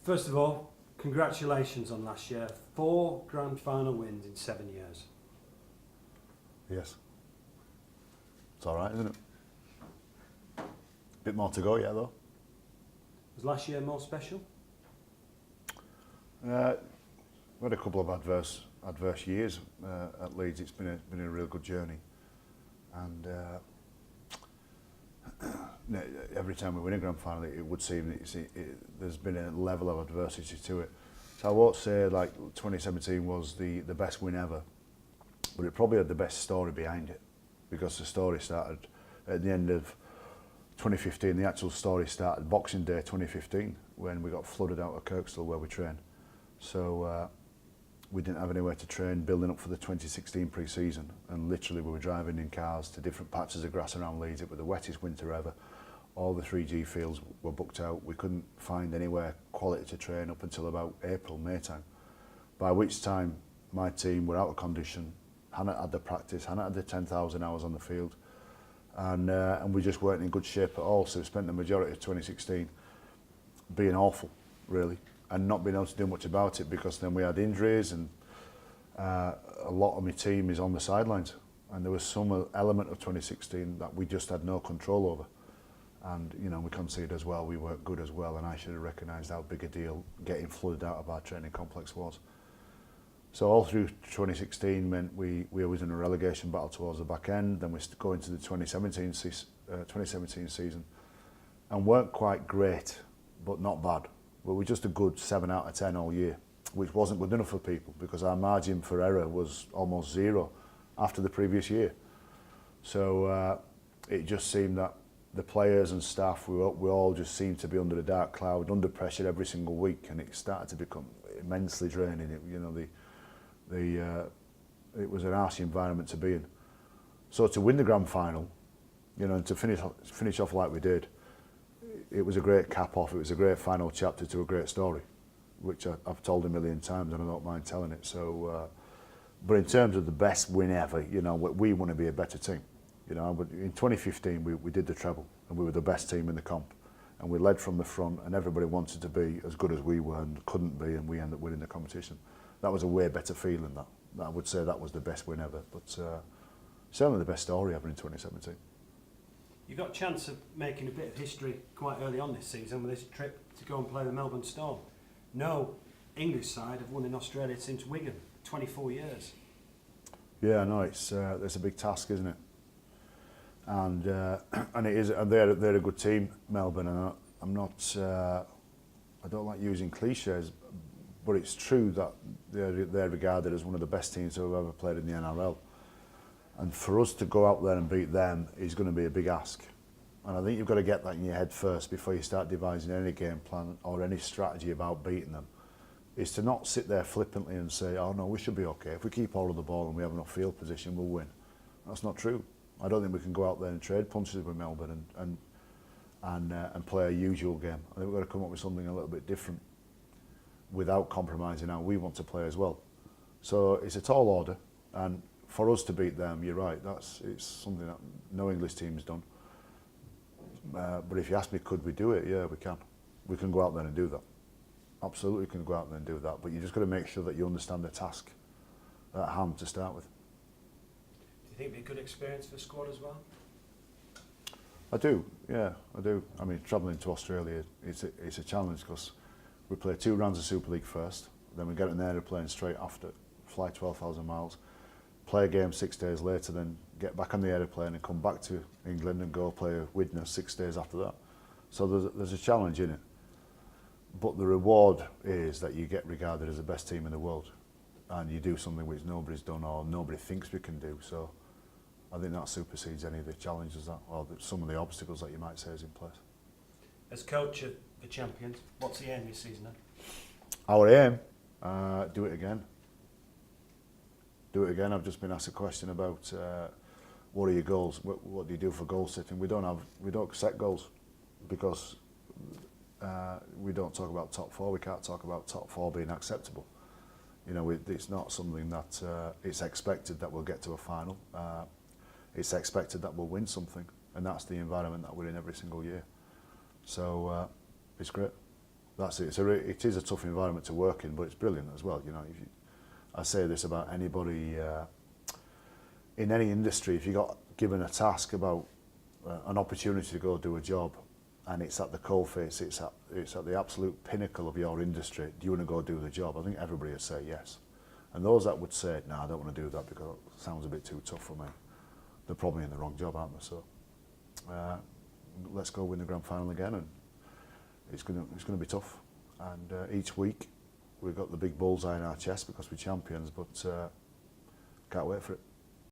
First of all, congratulations on last year. 4 grand final wins in 7 years. Yes. It's all right, isn't it? Bit more to go yet, though. Was last year more special? We had a couple of adverse years at Leeds. It's been a real good journey, and every time we win a grand final, it would seem that there's been a level of adversity to it. So I won't say like 2017 was the best win ever, but it probably had the best story behind it, because the story started at the end of 2015. The actual story started Boxing Day 2015 when we got flooded out of Kirkstall where we train. So we didn't have anywhere to train, building up for the 2016 pre-season, and literally we were driving in cars to different patches of grass around Leeds. It was the wettest winter ever. All the 3G fields were booked out. We couldn't find anywhere quality to train up until about April, May time, by which time my team were out of condition, hadn't had the practice, hadn't had the 10,000 hours on the field, and we just weren't in good shape at all. So we spent the majority of 2016 being awful, really, and not being able to do much about it, because then we had injuries, and a lot of my team is on the sidelines, and there was some element of 2016 that we just had no control over. And you know, we conceded as well, we weren't good as well, and I should have recognised how big a deal getting flooded out of our training complex was. So all through 2016 meant we was in a relegation battle towards the back end. Then we go into the 2017 season and weren't quite great, but not bad. But we were just a good 7 out of 10 all year, which wasn't good enough for people, because our margin for error was almost zero after the previous year. So it just seemed that the players and staff, we all just seemed to be under a dark cloud, under pressure every single week, and it started to become immensely draining. It was an harsh environment to be in. So to win the grand final, you know, and to finish off like we did, it was a great cap off. It was a great final chapter to a great story, which I've told a million times, and I don't mind telling it. So, but in terms of the best win ever, you know, we want to be a better team. You know, but in 2015 we did the treble, and we were the best team in the comp, and we led from the front, and everybody wanted to be as good as we were and couldn't be, and we ended up winning the competition. That was a way better feeling. That I would say that was the best win ever, but certainly the best story ever in 2017. You got a chance of making a bit of history quite early on this season with this trip to go and play the Melbourne Storm. No English side have won in Australia since Wigan, 24 years. Yeah, I know, it's a big task, isn't it? And it is, and they're a good team, Melbourne. And I'm not, I don't like using cliches, but it's true that they're regarded as one of the best teams who have ever played in the NRL. And for us to go out there and beat them is going to be a big ask. And I think you've got to get that in your head first before you start devising any game plan or any strategy about beating them. Is to not sit there flippantly and say, oh no, we should be okay. If we keep hold of the ball and we have enough field position, we'll win. That's not true. I don't think we can go out there and trade punches with Melbourne and play a usual game. I think we've got to come up with something a little bit different without compromising how we want to play as well. So it's a tall order, and for us to beat them, you're right, it's something that no English team's done. But if you ask me, could we do it? Yeah, we can. We can go out there and do that. Absolutely can go out there and do that, but you just got to make sure that you understand the task at hand to start with. Do you think it'd be a good experience for the squad as well? I do, yeah, I do. I mean, travelling to Australia, it's a challenge, because we play 2 rounds of Super League first, then we get an aeroplane straight after, fly 12,000 miles, play a game 6 days later, then get back on the aeroplane and come back to England and go play Widnes 6 days after that. So there's a challenge in it. But the reward is that you get regarded as the best team in the world, and you do something which nobody's done or nobody thinks we can do. So I think that supersedes any of the challenges or some of the obstacles that you might say is in place. As coach of the champions, what's the aim this season then? Our aim, do it again. Do it again. I've just been asked a question about what are your goals? What do you do for goal setting? We don't set goals, because we don't talk about top 4. We can't talk about top 4 being acceptable. You know, it's not something that it's expected that we'll get to a final. It's expected that we'll win something, and that's the environment that we're in every single year. So it's great. That's it. So it is a tough environment to work in, but it's brilliant as well. You know, I say this about anybody in any industry. If you got given a task about an opportunity to go do a job, and it's at the coalface, it's at the absolute pinnacle of your industry, do you want to go do the job? I think everybody would say yes. And those that would say, no, I don't want to do that because it sounds a bit too tough for me, they're probably in the wrong job, aren't they? So let's go win the grand final again, and it's going to be tough. And each week we've got the big bullseye in our chest because we're champions, but can't wait for it.